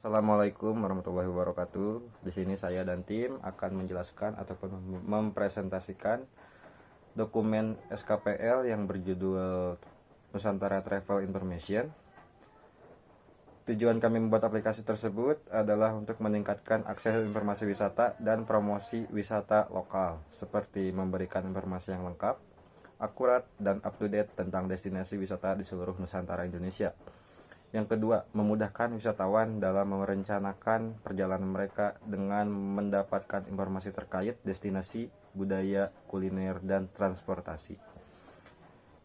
Assalamualaikum warahmatullahi wabarakatuh. Di sini saya dan tim akan menjelaskan ataupun mempresentasikan dokumen SKPL yang berjudul Nusantara Travel Information. Tujuan kami membuat aplikasi tersebut adalah untuk meningkatkan akses informasi wisata dan promosi wisata lokal, seperti memberikan informasi yang lengkap, akurat, dan up-to-date tentang destinasi wisata di seluruh Nusantara Indonesia. Yang kedua, memudahkan wisatawan dalam merencanakan perjalanan mereka dengan mendapatkan informasi terkait destinasi, budaya, kuliner, dan transportasi.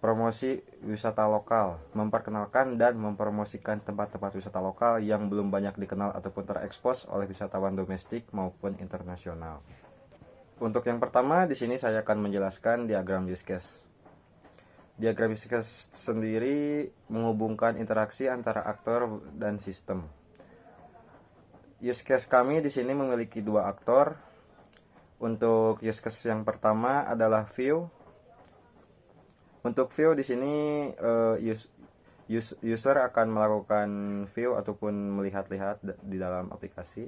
Promosi wisata lokal, memperkenalkan dan mempromosikan tempat-tempat wisata lokal yang belum banyak dikenal ataupun terekspos oleh wisatawan domestik maupun internasional. Untuk yang pertama, di sini saya akan menjelaskan diagram use case. Diagram use case sendiri menghubungkan interaksi antara aktor dan sistem. Use case kami di sini memiliki dua aktor. Untuk use case yang pertama adalah view. Untuk view di sini user akan melakukan view ataupun melihat-lihat di dalam aplikasi.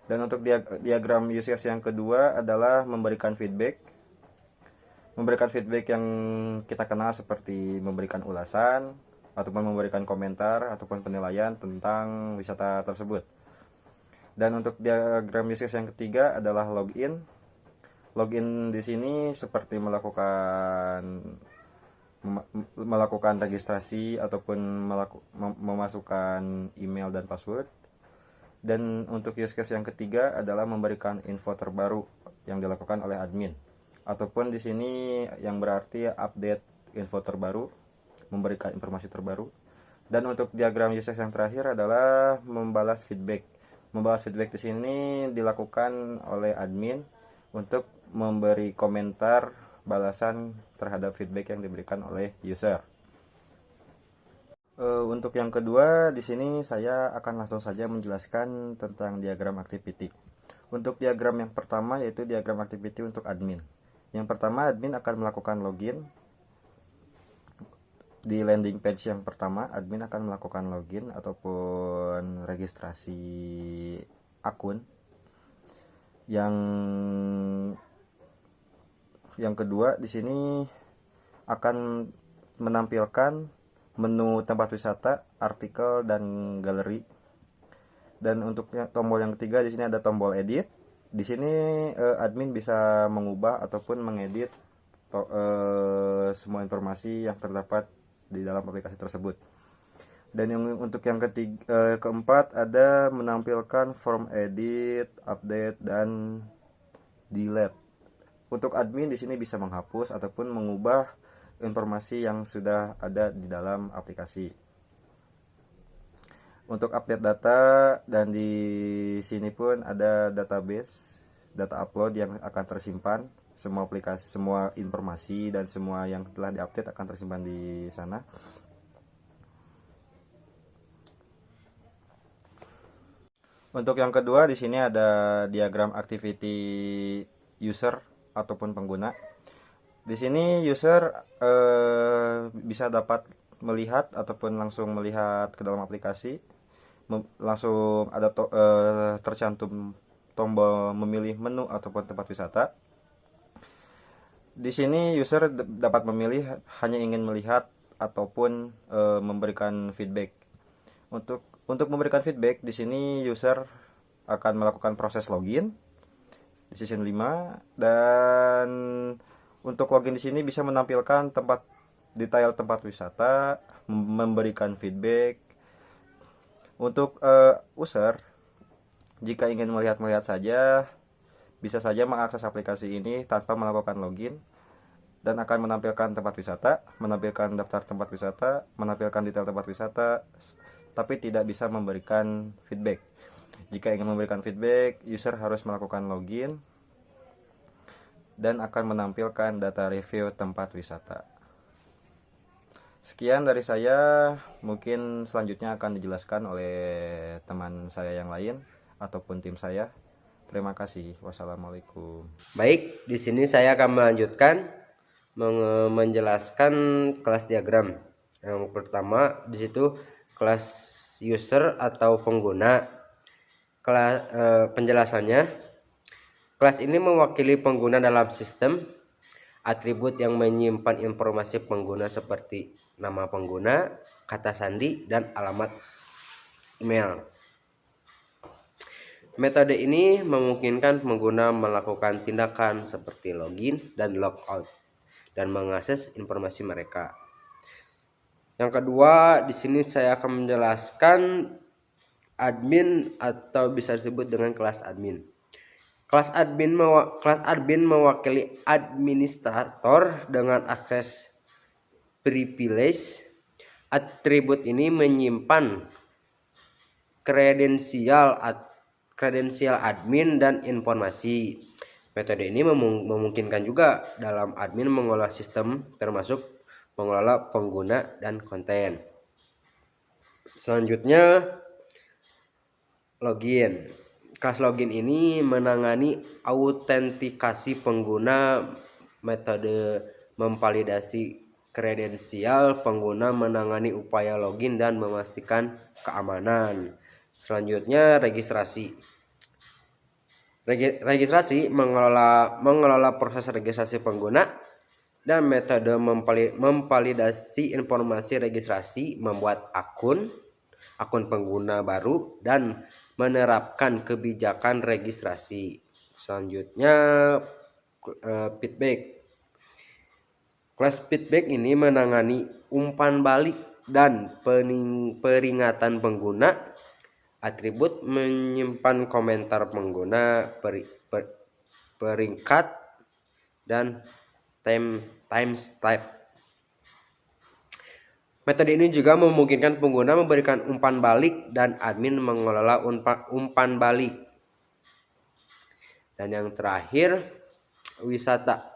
Dan untuk diagram use case yang kedua adalah memberikan feedback. Memberikan feedback yang kita kenal seperti memberikan ulasan ataupun memberikan komentar ataupun penilaian tentang wisata tersebut. Dan untuk diagram use case yang ketiga adalah login. Login di sini seperti melakukan registrasi ataupun memasukkan email dan password. Dan untuk use case yang ketiga adalah memberikan info terbaru yang dilakukan oleh admin. Ataupun di sini yang berarti update info terbaru, memberikan informasi terbaru. Dan untuk diagram use case yang terakhir adalah membalas feedback. Membalas feedback di sini dilakukan oleh admin untuk memberi komentar balasan terhadap feedback yang diberikan oleh user. Untuk yang kedua, di sini saya akan langsung saja menjelaskan tentang diagram activity. Untuk diagram yang pertama yaitu diagram activity untuk admin. Yang pertama, admin akan melakukan login. Di landing page yang pertama, admin akan melakukan login ataupun registrasi akun. Yang kedua, di sini akan menampilkan menu tempat wisata, artikel, dan galeri. Dan untuk tombol yang ketiga di sini ada tombol edit. Di sini admin bisa mengubah ataupun mengedit semua informasi yang terdapat di dalam aplikasi tersebut. Dan untuk yang keempat ada menampilkan form edit, update, dan delete. Untuk admin di sini bisa menghapus ataupun mengubah informasi yang sudah ada di dalam aplikasi. Untuk update data, dan di sini pun ada database, data upload yang akan tersimpan, semua aplikasi, semua informasi dan semua yang telah diupdate akan tersimpan di sana. Untuk yang kedua di sini ada diagram activity user ataupun pengguna. Di sini user bisa dapat melihat ataupun langsung melihat ke dalam aplikasi. Langsung ada tercantum tombol memilih menu ataupun tempat wisata. Di sini user dapat memilih hanya ingin melihat ataupun memberikan feedback. Untuk memberikan feedback di sini user akan melakukan proses login di season 5, dan untuk login di sini bisa menampilkan detail tempat wisata, memberikan feedback. Untuk user, jika ingin melihat saja, bisa saja mengakses aplikasi ini tanpa melakukan login, dan akan menampilkan tempat wisata, menampilkan daftar tempat wisata, menampilkan detail tempat wisata, tapi tidak bisa memberikan feedback. Jika ingin memberikan feedback, user harus melakukan login dan akan menampilkan data review tempat wisata. Sekian dari saya, mungkin selanjutnya akan dijelaskan oleh teman saya yang lain ataupun tim saya. Terima kasih. Wassalamualaikum. Baik, di sini saya akan melanjutkan menjelaskan kelas diagram. Yang pertama di situ kelas user atau pengguna. Penjelasannya, kelas ini mewakili pengguna dalam sistem. Atribut yang menyimpan informasi pengguna seperti nama pengguna, kata sandi, dan alamat email. Metode ini memungkinkan pengguna melakukan tindakan seperti login dan logout dan mengakses informasi mereka. Yang kedua, di sini saya akan menjelaskan admin atau bisa disebut dengan kelas admin. Kelas admin mewakili administrator dengan akses privilege. Atribut ini menyimpan kredensial admin dan informasi. Metode ini memungkinkan juga dalam admin mengolah sistem, termasuk mengelola pengguna dan konten. Selanjutnya, login. Kelas login ini menangani autentikasi pengguna. Metode memvalidasi kredensial pengguna, menangani upaya login dan memastikan keamanan. Selanjutnya, registrasi. Registrasi mengelola proses registrasi pengguna, dan metode memvalidasi informasi registrasi, membuat akun pengguna baru, dan menerapkan kebijakan registrasi. Selanjutnya, feedback. Kelas feedback ini menangani umpan balik dan peringatan pengguna. Atribut menyimpan komentar pengguna, peringkat, dan timestamp. Metode ini juga memungkinkan pengguna memberikan umpan balik dan admin mengelola umpan balik. Dan yang terakhir, wisata.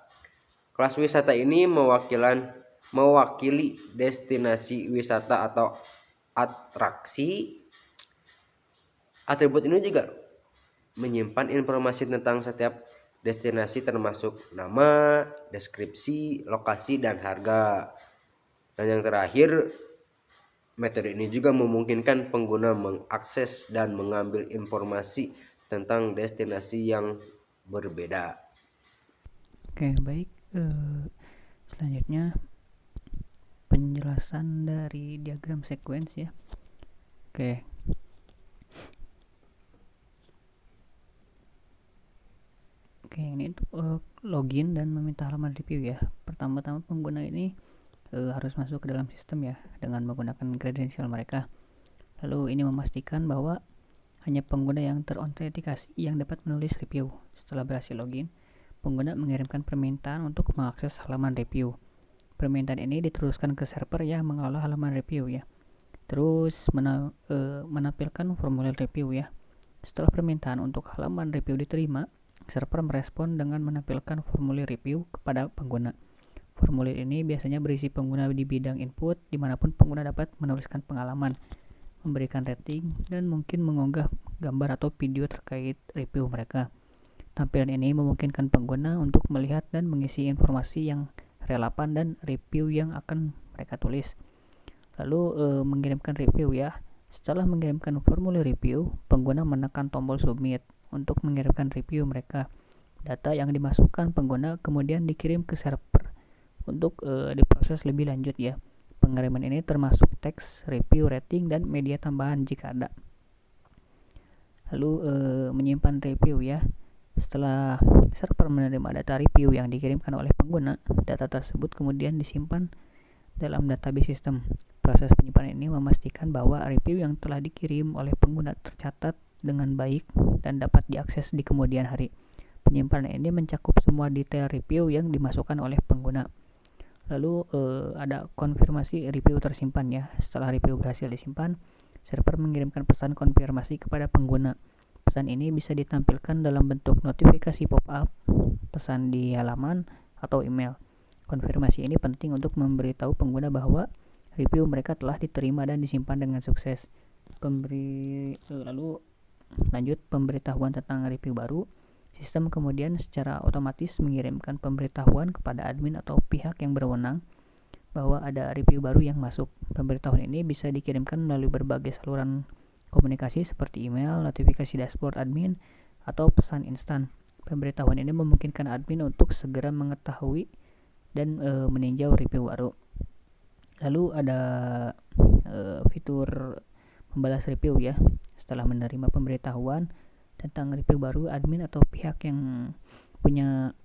Kelas wisata ini mewakili destinasi wisata atau atraksi. Atribut ini juga menyimpan informasi tentang setiap destinasi, termasuk nama, deskripsi, lokasi, dan harga. Dan yang terakhir, metode ini juga memungkinkan pengguna mengakses dan mengambil informasi tentang destinasi yang berbeda. Oke, baik. Selanjutnya penjelasan dari diagram sequence ya. Oke. Oke, ini untuk login dan meminta halaman review ya. Pertama-tama pengguna ini harus masuk ke dalam sistem ya dengan menggunakan kredensial mereka. Lalu ini memastikan bahwa hanya pengguna yang terautentikasi yang dapat menulis review. Setelah berhasil login, pengguna mengirimkan permintaan untuk mengakses halaman review. Permintaan ini diteruskan ke server yang mengelola halaman review ya. Terus menampilkan formulir review ya. Setelah permintaan untuk halaman review diterima, server merespon dengan menampilkan formulir review kepada pengguna. Formulir ini biasanya berisi pengguna di bidang input, dimanapun pengguna dapat menuliskan pengalaman, memberikan rating, dan mungkin mengunggah gambar atau video terkait review mereka. Tampilan ini memungkinkan pengguna untuk melihat dan mengisi informasi yang relevan dan review yang akan mereka tulis. Lalu mengirimkan review ya. Setelah mengirimkan formulir review, pengguna menekan tombol submit untuk mengirimkan review mereka. Data yang dimasukkan pengguna kemudian dikirim ke server untuk diproses lebih lanjut ya. Pengiriman ini termasuk teks, review, rating, dan media tambahan jika ada. Lalu menyimpan review ya. Setelah server menerima data review yang dikirimkan oleh pengguna, data tersebut kemudian disimpan dalam database sistem. Proses penyimpanan ini memastikan bahwa review yang telah dikirim oleh pengguna tercatat dengan baik dan dapat diakses di kemudian hari. Penyimpanan ini mencakup semua detail review yang dimasukkan oleh pengguna. Lalu ada konfirmasi review tersimpan ya. Setelah review berhasil disimpan, server mengirimkan pesan konfirmasi kepada pengguna. Pesan ini bisa ditampilkan dalam bentuk notifikasi pop-up, pesan di halaman, atau email. Konfirmasi ini penting untuk memberitahu pengguna bahwa review mereka telah diterima dan disimpan dengan sukses. Lalu lanjut pemberitahuan tentang review baru. Sistem kemudian secara otomatis mengirimkan pemberitahuan kepada admin atau pihak yang berwenang bahwa ada review baru yang masuk. Pemberitahuan ini bisa dikirimkan melalui berbagai saluran komunikasi seperti email, notifikasi dashboard admin, atau pesan instan. Pemberitahuan ini memungkinkan admin untuk segera mengetahui dan meninjau review baru. Lalu ada fitur membalas review ya. Setelah menerima pemberitahuan tentang review baru, admin atau pihak yang punya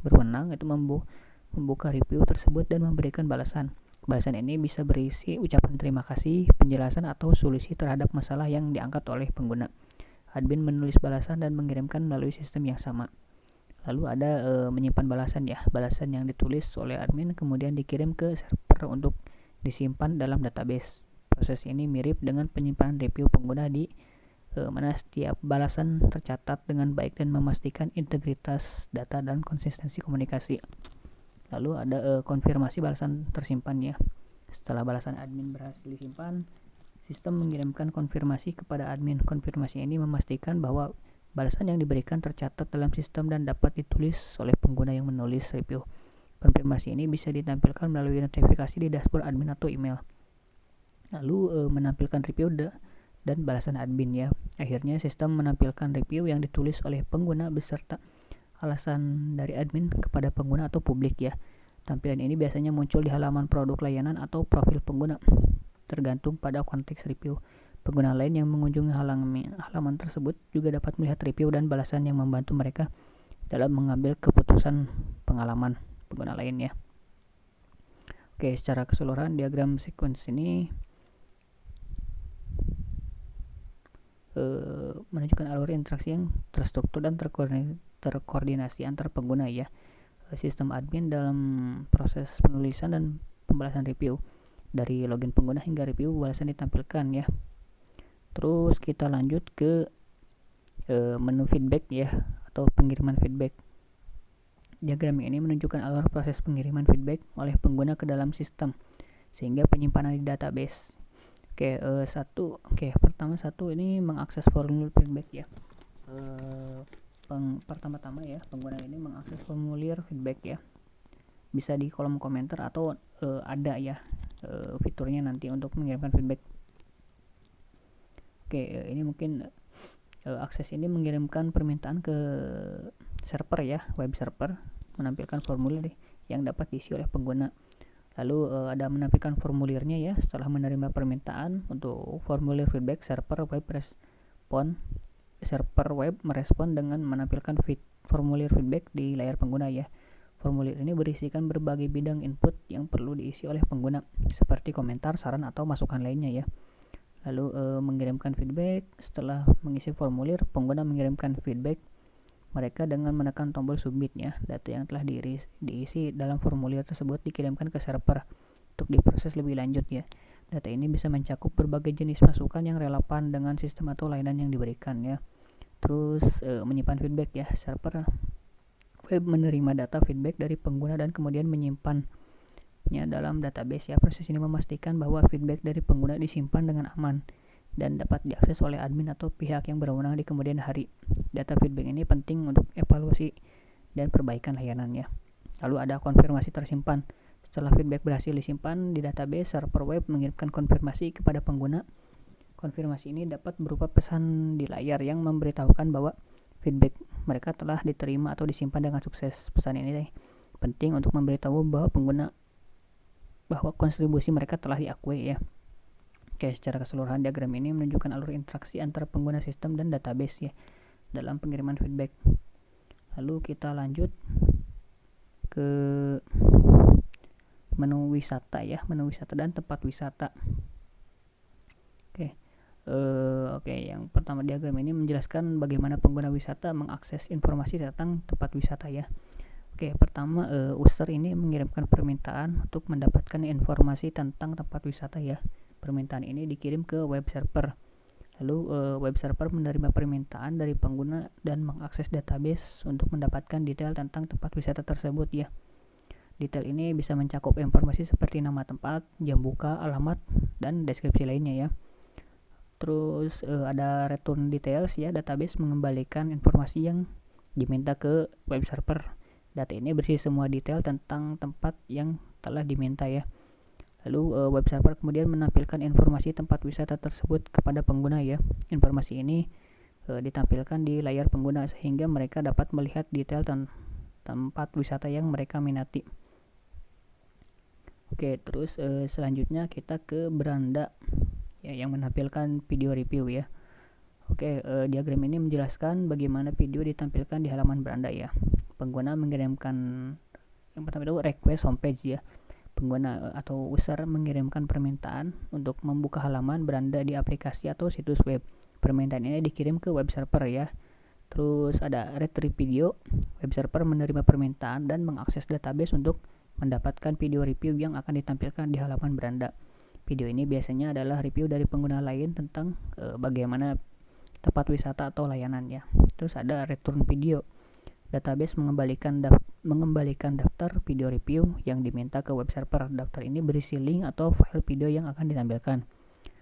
berwenang itu membuka review tersebut dan memberikan balasan. Balasan ini bisa berisi ucapan terima kasih, penjelasan, atau solusi terhadap masalah yang diangkat oleh pengguna. Admin menulis balasan dan mengirimkan melalui sistem yang sama. Lalu ada menyimpan balasan ya. Balasan yang ditulis oleh admin kemudian dikirim ke server untuk disimpan dalam database. Proses ini mirip dengan penyimpanan review pengguna di mana setiap balasan tercatat dengan baik dan memastikan integritas data dan konsistensi komunikasi. Lalu ada konfirmasi balasan tersimpan ya. Setelah balasan admin berhasil disimpan, sistem mengirimkan konfirmasi kepada admin. Konfirmasi ini memastikan bahwa balasan yang diberikan tercatat dalam sistem dan dapat ditulis oleh pengguna yang menulis review. Konfirmasi ini bisa ditampilkan melalui notifikasi di dashboard admin atau email. Lalu menampilkan review dan balasan admin ya. Akhirnya sistem menampilkan review yang ditulis oleh pengguna beserta alasan dari admin kepada pengguna atau publik ya. Tampilan ini biasanya muncul di halaman produk layanan atau profil pengguna, tergantung pada konteks review. Pengguna lain yang mengunjungi halaman tersebut juga dapat melihat review dan balasan yang membantu mereka dalam mengambil keputusan pengalaman pengguna lain ya. Oke, secara keseluruhan diagram sequence ini menunjukkan alur interaksi yang terstruktur dan terkoordinasi antar pengguna ya. Sistem admin dalam proses penulisan dan pembalasan review, dari login pengguna hingga review balasan ditampilkan ya. Terus kita lanjut ke menu feedback ya, atau pengiriman feedback. Diagram ini menunjukkan alur proses pengiriman feedback oleh pengguna ke dalam sistem sehingga penyimpanan di database. Pertama ini mengakses formulir feedback ya. Pertama-tama ya, pengguna ini mengakses formulir feedback ya. Bisa di kolom komentar atau ada ya fiturnya nanti untuk mengirimkan feedback. Ini mungkin akses ini mengirimkan permintaan ke server ya, web server, menampilkan formulir yang dapat diisi oleh pengguna. Lalu ada menampilkan formulirnya ya. Setelah menerima permintaan untuk formulir feedback, server web merespon dengan menampilkan formulir feedback di layar pengguna ya. Formulir ini berisikan berbagai bidang input yang perlu diisi oleh pengguna, seperti komentar, saran, atau masukan lainnya ya. Lalu mengirimkan feedback. Setelah mengisi formulir, pengguna mengirimkan feedback mereka dengan menekan tombol submit ya. Data yang telah diisi dalam formulir tersebut dikirimkan ke server untuk diproses lebih lanjut ya. Data ini bisa mencakup berbagai jenis masukan yang relevan dengan sistem atau layanan yang diberikan ya. Terus menyimpan feedback ya. Server web menerima data feedback dari pengguna dan kemudian menyimpannya dalam database ya. Proses ini memastikan bahwa feedback dari pengguna disimpan dengan aman dan dapat diakses oleh admin atau pihak yang berwenang di kemudian hari. Data feedback ini penting untuk evaluasi dan perbaikan layanannya. Lalu ada konfirmasi tersimpan. Setelah feedback berhasil disimpan di database, server web mengirimkan konfirmasi kepada pengguna. Konfirmasi ini dapat berupa pesan di layar yang memberitahukan bahwa feedback mereka telah diterima atau disimpan dengan sukses. Pesan ini penting untuk memberitahu bahwa pengguna bahwa kontribusi mereka telah diakui ya. Secara keseluruhan diagram ini menunjukkan alur interaksi antara pengguna sistem dan database ya dalam pengiriman feedback. Lalu kita lanjut ke menu wisata ya, menu wisata dan tempat wisata. Yang pertama diagram ini menjelaskan bagaimana pengguna wisata mengakses informasi tentang tempat wisata ya. Pertama user ini mengirimkan permintaan untuk mendapatkan informasi tentang tempat wisata ya. Permintaan ini dikirim ke web server. Lalu web server menerima permintaan dari pengguna dan mengakses database untuk mendapatkan detail tentang tempat wisata tersebut ya. Detail ini bisa mencakup informasi seperti nama tempat, jam buka, alamat, dan deskripsi lainnya ya. Terus ada return details ya. Database mengembalikan informasi yang diminta ke web server. Data ini berisi semua detail tentang tempat yang telah diminta ya. Lalu web server kemudian menampilkan informasi tempat wisata tersebut kepada pengguna ya. Informasi ini ditampilkan di layar pengguna sehingga mereka dapat melihat detail tempat wisata yang mereka minati. Oke, terus selanjutnya kita ke beranda ya, yang menampilkan video review ya. Oke, diagram ini menjelaskan bagaimana video ditampilkan di halaman beranda ya. Pengguna mengirimkan, yang pertama itu request homepage ya. Pengguna atau user mengirimkan permintaan untuk membuka halaman beranda di aplikasi atau situs web. Permintaan ini dikirim ke web server ya. Terus ada retrieve video. Web server menerima permintaan dan mengakses database untuk mendapatkan video review yang akan ditampilkan di halaman beranda. Video ini biasanya adalah review dari pengguna lain tentang bagaimana tempat wisata atau layanan ya. Terus ada return video. Database mengembalikan daftar video review yang diminta ke web server. Daftar ini berisi link atau file video yang akan ditampilkan.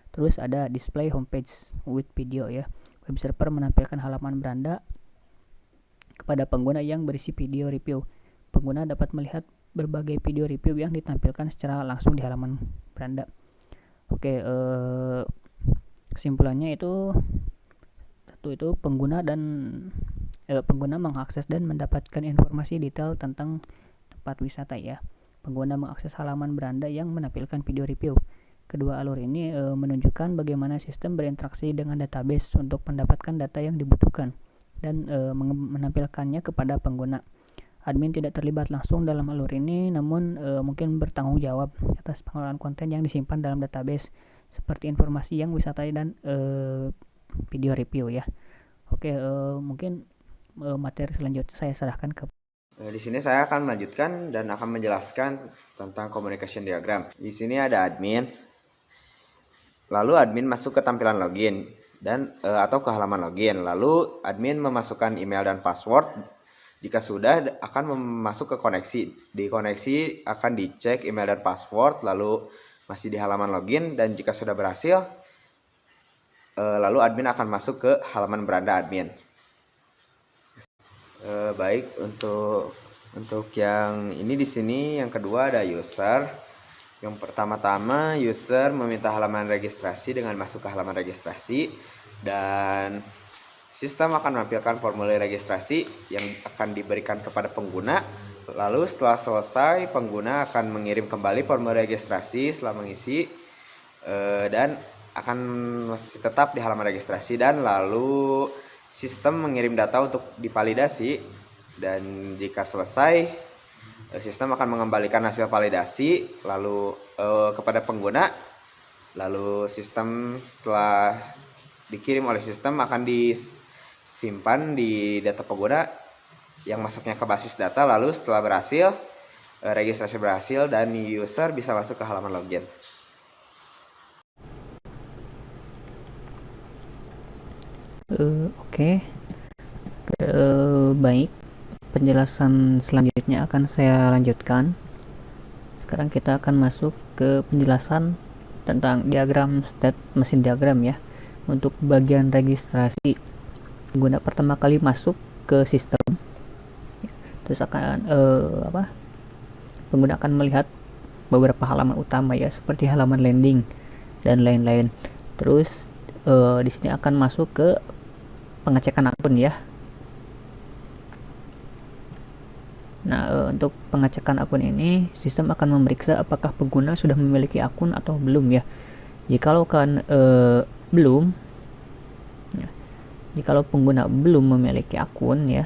Terus ada display homepage with video ya. Web server menampilkan halaman beranda kepada pengguna yang berisi video review. Pengguna dapat melihat berbagai video review yang ditampilkan secara langsung di halaman beranda. Oke, kesimpulannya itu satu itu pengguna mengakses dan mendapatkan informasi detail tentang tempat wisata ya. Pengguna mengakses halaman beranda yang menampilkan video review. Kedua alur ini menunjukkan bagaimana sistem berinteraksi dengan database untuk mendapatkan data yang dibutuhkan dan menampilkannya kepada pengguna. Admin tidak terlibat langsung dalam alur ini, namun mungkin bertanggung jawab atas pengelolaan konten yang disimpan dalam database seperti informasi yang wisata dan video review ya. Oke, mungkin materi selanjutnya saya serahkan ke Di sini saya akan melanjutkan dan akan menjelaskan tentang communication diagram. Di sini ada admin. Lalu admin masuk ke tampilan login dan atau ke halaman login. Lalu admin memasukkan email dan password. Jika sudah akan masuk ke koneksi. Di koneksi akan dicek email dan password, lalu masih di halaman login, dan jika sudah berhasil lalu admin akan masuk ke halaman beranda admin. Baik, untuk yang ini di sini yang kedua ada user. Yang pertama-tama user meminta halaman registrasi dengan masuk ke halaman registrasi, dan sistem akan menampilkan formulir registrasi yang akan diberikan kepada pengguna. Lalu setelah selesai, pengguna akan mengirim kembali formulir registrasi setelah mengisi dan akan masih tetap di halaman registrasi, dan lalu sistem mengirim data untuk divalidasi, dan jika selesai sistem akan mengembalikan hasil validasi lalu kepada pengguna. Lalu sistem setelah dikirim oleh sistem akan disimpan di data pengguna yang masuknya ke basis data. Lalu setelah berhasil, registrasi berhasil, dan user bisa masuk ke halaman login. Oke. Baik, penjelasan selanjutnya akan saya lanjutkan. Sekarang kita akan masuk ke penjelasan tentang diagram state mesin diagram ya. Untuk bagian registrasi, pengguna pertama kali masuk ke sistem, terus akan pengguna akan melihat beberapa halaman utama ya, seperti halaman landing dan lain-lain. Terus di sini akan masuk ke pengecekan akun ya. Nah, untuk pengecekan akun ini sistem akan memeriksa apakah pengguna sudah memiliki akun atau belum ya. Jikalau belum, ya, jikalau pengguna belum memiliki akun ya,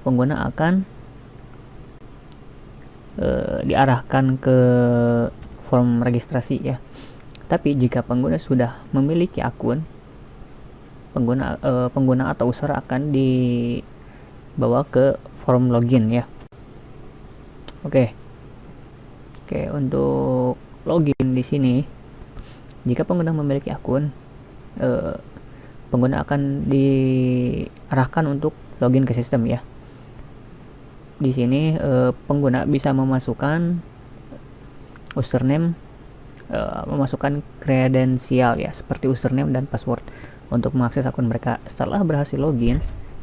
pengguna akan diarahkan ke form registrasi ya. Tapi jika pengguna sudah memiliki akun, pengguna atau user akan dibawa ke form login ya. Oke, untuk login di sini, jika pengguna memiliki akun, pengguna akan diarahkan untuk login ke sistem ya. Di sini pengguna bisa memasukkan username, memasukkan kredensial ya, seperti username dan password untuk mengakses akun mereka. Setelah berhasil login,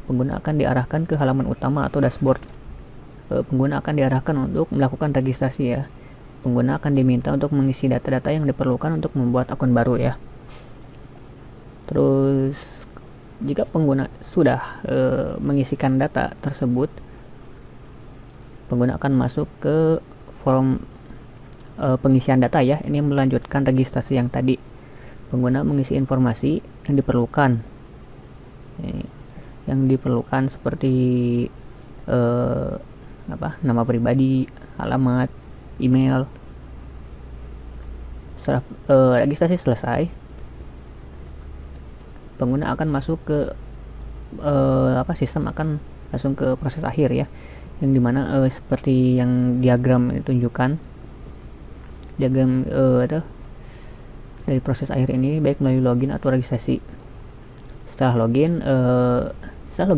pengguna akan diarahkan ke halaman utama atau dashboard. Pengguna akan diarahkan untuk melakukan registrasi ya. pengguna akan diminta untuk mengisi data-data yang diperlukan untuk membuat akun baru ya. Terus jika pengguna sudah mengisikan data tersebut, pengguna akan masuk ke form pengisian data ya. Ini melanjutkan registrasi yang tadi. Pengguna mengisi informasi yang diperlukan. Yang diperlukan seperti nama pribadi, alamat, email. Setelah registrasi selesai, pengguna akan masuk ke sistem akan langsung ke proses akhir ya, yang dimana seperti yang diagram ini tunjukkan, diagram dari proses akhir ini baik melalui login atau registrasi. Setelah login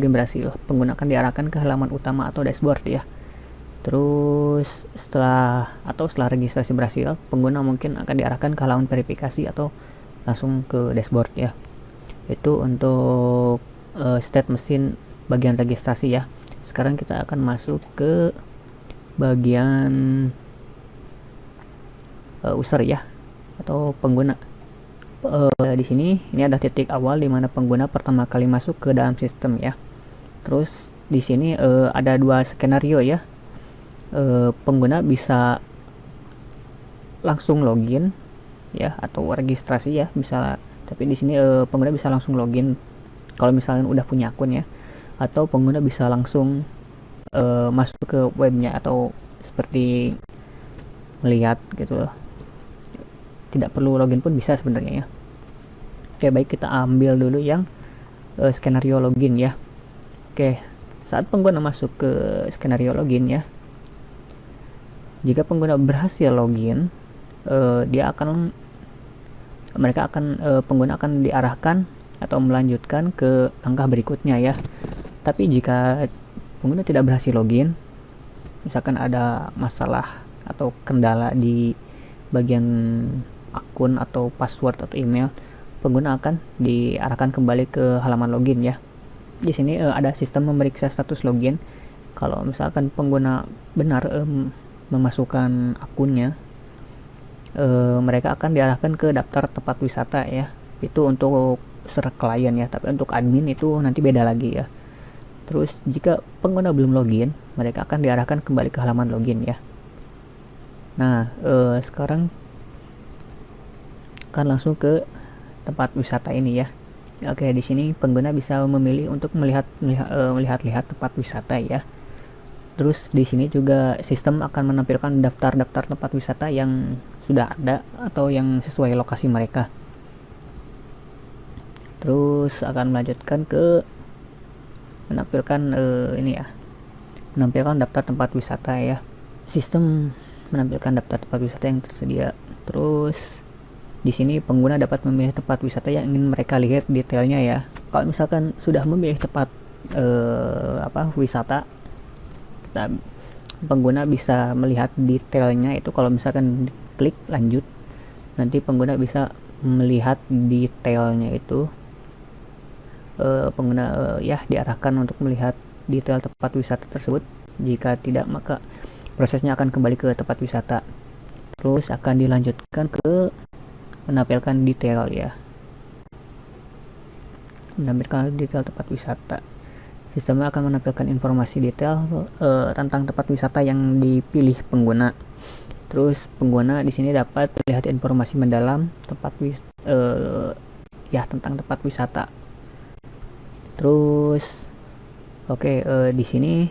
berhasil, pengguna akan diarahkan ke halaman utama atau dashboard ya. Terus setelah registrasi berhasil, pengguna mungkin akan diarahkan ke halaman verifikasi atau langsung ke dashboard ya. Itu untuk state mesin bagian registrasi ya. Sekarang kita akan masuk ke bagian user ya, atau pengguna. Di sini ini ada titik awal di mana pengguna pertama kali masuk ke dalam sistem ya. Terus di sini ada dua skenario ya. Pengguna bisa langsung login ya, atau registrasi ya misalnya. Tapi di sini pengguna bisa langsung login kalau misalnya udah punya akun ya, atau pengguna bisa langsung masuk ke webnya atau seperti melihat gitu. Tidak perlu login pun bisa sebenarnya ya. Oke, baik, kita ambil dulu yang skenario login ya. Oke, saat pengguna masuk ke skenario login ya, jika pengguna berhasil login, pengguna akan diarahkan atau melanjutkan ke langkah berikutnya ya. Tapi jika pengguna tidak berhasil login, misalkan ada masalah atau kendala di bagian akun atau password atau email, pengguna akan diarahkan kembali ke halaman login ya. Di sini ada sistem memeriksa status login. Kalau misalkan pengguna benar memasukkan akunnya, mereka akan diarahkan ke daftar tempat wisata ya. Itu untuk user klien ya, tapi untuk admin itu nanti beda lagi ya. Terus jika pengguna belum login, mereka akan diarahkan kembali ke halaman login ya. Nah, sekarang akan langsung ke tempat wisata ini ya. Oke, di sini pengguna bisa memilih untuk melihat tempat wisata ya. Terus di sini juga sistem akan menampilkan daftar-daftar tempat wisata yang sudah ada atau yang sesuai lokasi mereka. Terus akan melanjutkan ke menampilkan menampilkan daftar tempat wisata ya. Sistem menampilkan daftar tempat wisata yang tersedia. Terus di sini pengguna dapat memilih tempat wisata yang ingin mereka lihat detailnya ya. Kalau misalkan sudah memilih tempat wisata, pengguna bisa melihat detailnya itu. Kalau misalkan klik lanjut, nanti pengguna bisa melihat detailnya itu. Pengguna diarahkan untuk melihat detail tempat wisata tersebut. Jika tidak, maka prosesnya akan kembali ke tempat wisata. Terus akan dilanjutkan ke menampilkan detail ya, menampilkan detail tempat wisata. Sistemnya akan menampilkan informasi detail tentang tempat wisata yang dipilih pengguna. Terus pengguna di sini dapat melihat informasi mendalam tentang tempat wisata. Terus di sini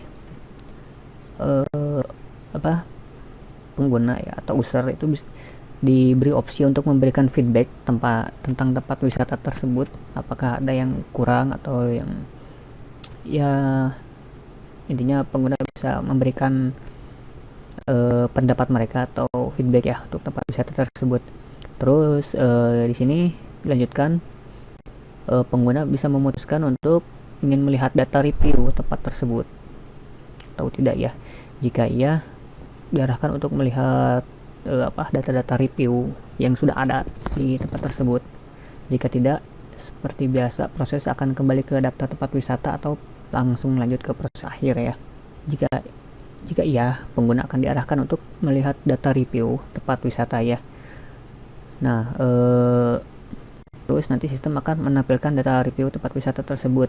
pengguna ya atau user itu diberi opsi untuk memberikan feedback tentang tempat wisata tersebut, apakah ada yang kurang atau yang intinya pengguna bisa memberikan pendapat mereka atau feedback ya untuk tempat wisata tersebut. Terus di sini dilanjutkan, pengguna bisa memutuskan untuk ingin melihat data review tempat tersebut atau tidak ya. Jika iya, diarahkan untuk melihat data-data review yang sudah ada di tempat tersebut. Jika tidak, seperti biasa proses akan kembali ke daftar tempat wisata atau langsung lanjut ke proses akhir ya. Jika iya, pengguna akan diarahkan untuk melihat data review tempat wisata ya. Nah, terus nanti sistem akan menampilkan data review tempat wisata tersebut.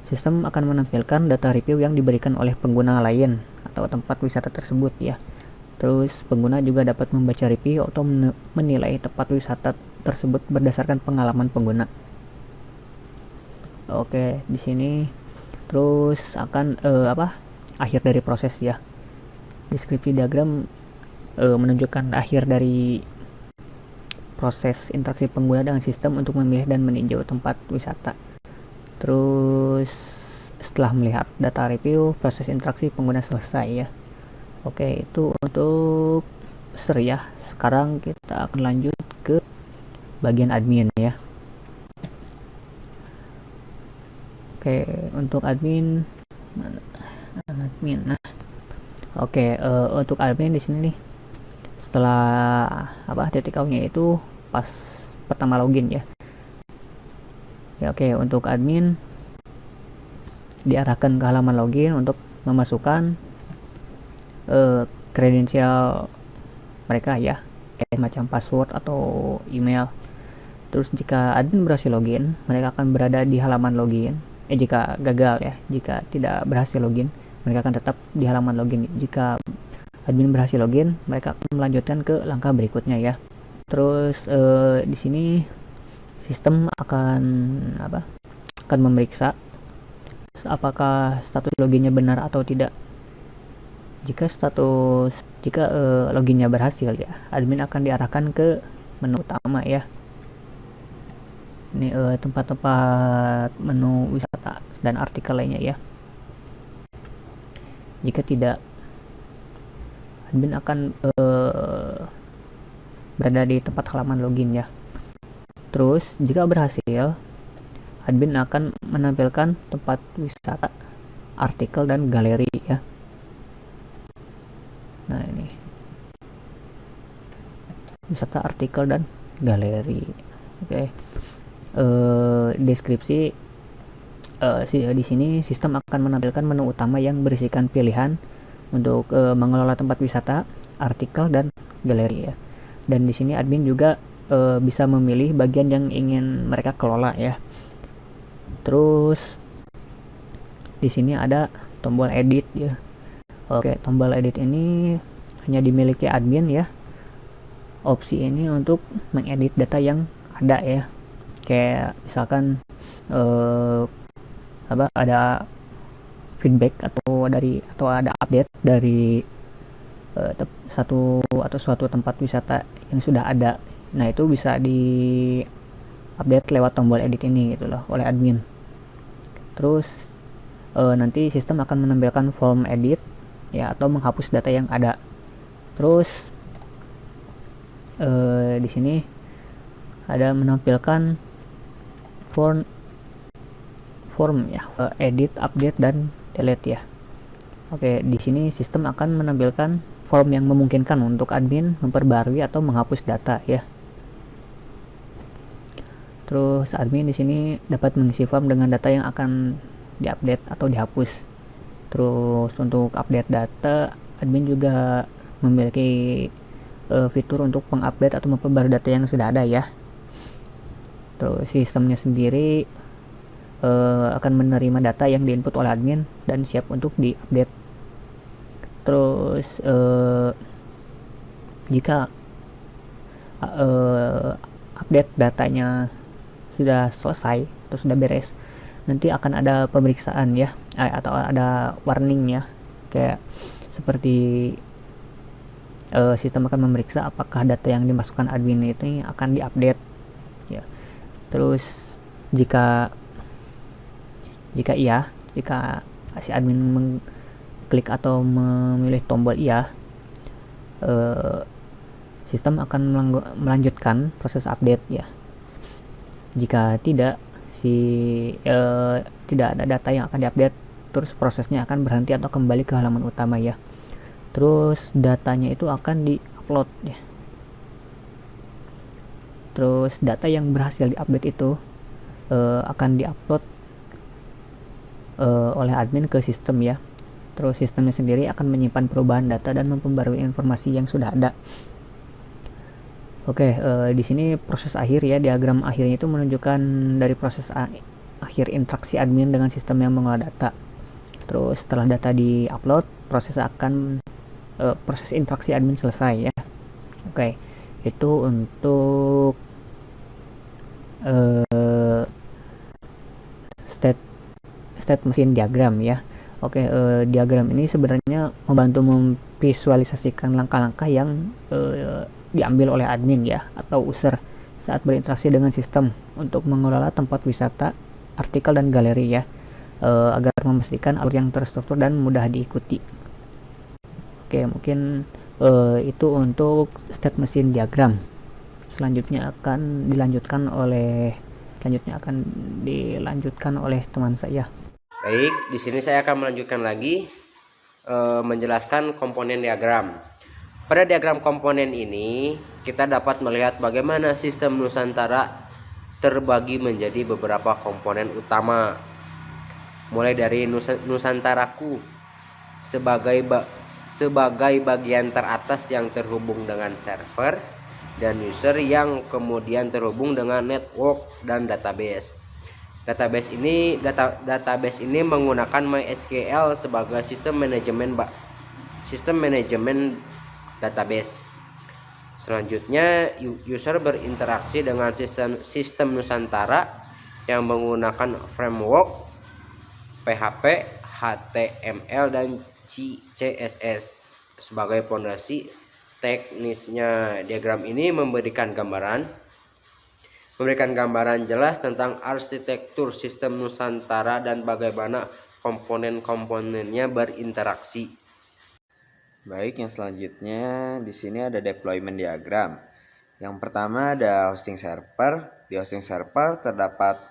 Sistem akan menampilkan data review yang diberikan oleh pengguna lain atau tempat wisata tersebut ya. Terus pengguna juga dapat membaca review atau menilai tempat wisata tersebut berdasarkan pengalaman pengguna. Oke, di sini terus akan akhir dari proses ya. Deskripsi diagram menunjukkan akhir dari proses interaksi pengguna dengan sistem untuk memilih dan meninjau tempat wisata. Terus setelah melihat data review, proses interaksi pengguna selesai ya. Oke, itu untuk user ya. Sekarang kita akan lanjut ke bagian admin ya. Oke, untuk admin nah. Oke, untuk admin di sini nih, setelah titik awalnya itu pas pertama login ya. Ya oke, untuk admin diarahkan ke halaman login untuk memasukkan kredensial mereka ya, kayak macam password atau email. Terus jika admin berhasil login, mereka akan berada di halaman login. Jika gagal ya, jika tidak berhasil login, mereka akan tetap di halaman login. Jika admin berhasil login, mereka akan melanjutkan ke langkah berikutnya ya. Terus di sini sistem akan memeriksa apakah status loginnya benar atau tidak. Jika loginnya berhasil ya, admin akan diarahkan ke menu utama ya. Ini tempat-tempat menu wisata dan artikel lainnya ya. Jika tidak, admin akan berada di tempat halaman login ya. Terus jika berhasil, admin akan menampilkan tempat wisata, artikel, dan galeri ya. Nah ini wisata, artikel, dan galeri. Oke. Deskripsi di sini sistem akan menampilkan menu utama yang berisikan pilihan untuk mengelola tempat wisata, artikel, dan galeri ya. Dan di sini admin juga bisa memilih bagian yang ingin mereka kelola ya. Terus di sini ada tombol edit ya. Oke, tombol edit ini hanya dimiliki admin ya. Opsi ini untuk mengedit data yang ada ya. Kayak misalkan ada feedback atau ada update dari suatu tempat wisata yang sudah ada. Nah, itu bisa di update lewat tombol edit ini gitu loh oleh admin. Terus nanti sistem akan menampilkan form edit ya atau menghapus data yang ada. Terus di sini ada menampilkan form ya, edit, update, dan delete ya. Oke, di sini sistem akan menampilkan form yang memungkinkan untuk admin memperbarui atau menghapus data ya. Terus admin di sini dapat mengisi form dengan data yang akan diupdate atau dihapus. Terus untuk update data, admin juga memiliki fitur untuk mengupdate atau memperbarui data yang sudah ada ya. Terus sistemnya sendiri akan menerima data yang diinput oleh admin dan siap untuk diupdate. Terus jika update datanya sudah selesai atau sudah beres, nanti akan ada pemeriksaan ya, atau ada warning ya, kayak seperti sistem akan memeriksa apakah data yang dimasukkan admin itu akan diupdate ya. Terus jika si admin mengklik atau memilih tombol iya, sistem akan melanjutkan proses update ya. Jika tidak, tidak ada data yang akan diupdate, terus prosesnya akan berhenti atau kembali ke halaman utama ya. Terus datanya itu akan diupload ya. Terus data yang berhasil diupdate itu akan diupload oleh admin ke sistem ya. Terus sistemnya sendiri akan menyimpan perubahan data dan memperbarui informasi yang sudah ada. Oke, di sini proses akhir ya, diagram akhirnya itu menunjukkan dari proses akhir interaksi admin dengan sistem yang mengolah data. Terus setelah data di-upload, proses interaksi admin selesai ya. Oke, itu untuk state machine diagram ya. Oke, diagram ini sebenarnya membantu memvisualisasikan langkah-langkah yang diambil oleh admin ya atau user saat berinteraksi dengan sistem untuk mengelola tempat wisata, artikel dan galeri ya, agar memastikan alur yang terstruktur dan mudah diikuti. Oke, mungkin itu untuk state machine diagram. Selanjutnya akan dilanjutkan oleh teman saya. Baik, di sini saya akan melanjutkan lagi menjelaskan komponen diagram. Pada diagram komponen ini, kita dapat melihat bagaimana sistem Nusantara terbagi menjadi beberapa komponen utama. Mulai dari Nusantaraku sebagai bagian teratas yang terhubung dengan server dan user yang kemudian terhubung dengan network dan database. Database ini menggunakan MySQL sebagai sistem manajemen database. Selanjutnya, user berinteraksi dengan sistem Nusantara yang menggunakan framework PHP, HTML, dan CSS sebagai fondasi teknisnya. Diagram ini memberikan gambaran jelas tentang arsitektur sistem Nusantara dan bagaimana komponen-komponennya berinteraksi. Baik, yang selanjutnya di sini ada deployment diagram. Yang pertama ada hosting server. Di hosting server terdapat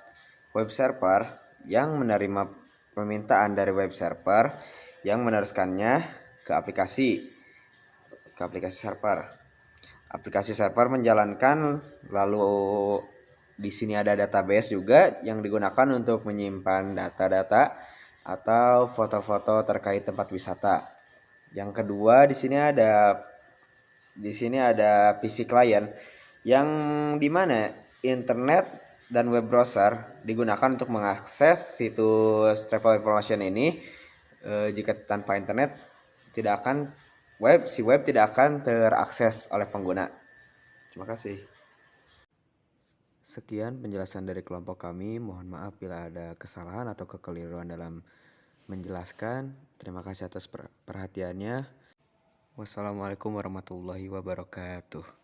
web server yang menerima permintaan dari web server yang meneruskannya ke aplikasi server. Aplikasi server menjalankan, lalu di sini ada database juga yang digunakan untuk menyimpan data-data atau foto-foto terkait tempat wisata. Yang kedua di sini ada PC client yang dimana internet dan web browser digunakan untuk mengakses situs travel information ini. Jika tanpa internet web tidak akan terakses oleh pengguna. Terima kasih. Sekian penjelasan dari kelompok kami. Mohon maaf bila ada kesalahan atau kekeliruan dalam menjelaskan. Terima kasih atas perhatiannya. Wassalamualaikum warahmatullahi wabarakatuh.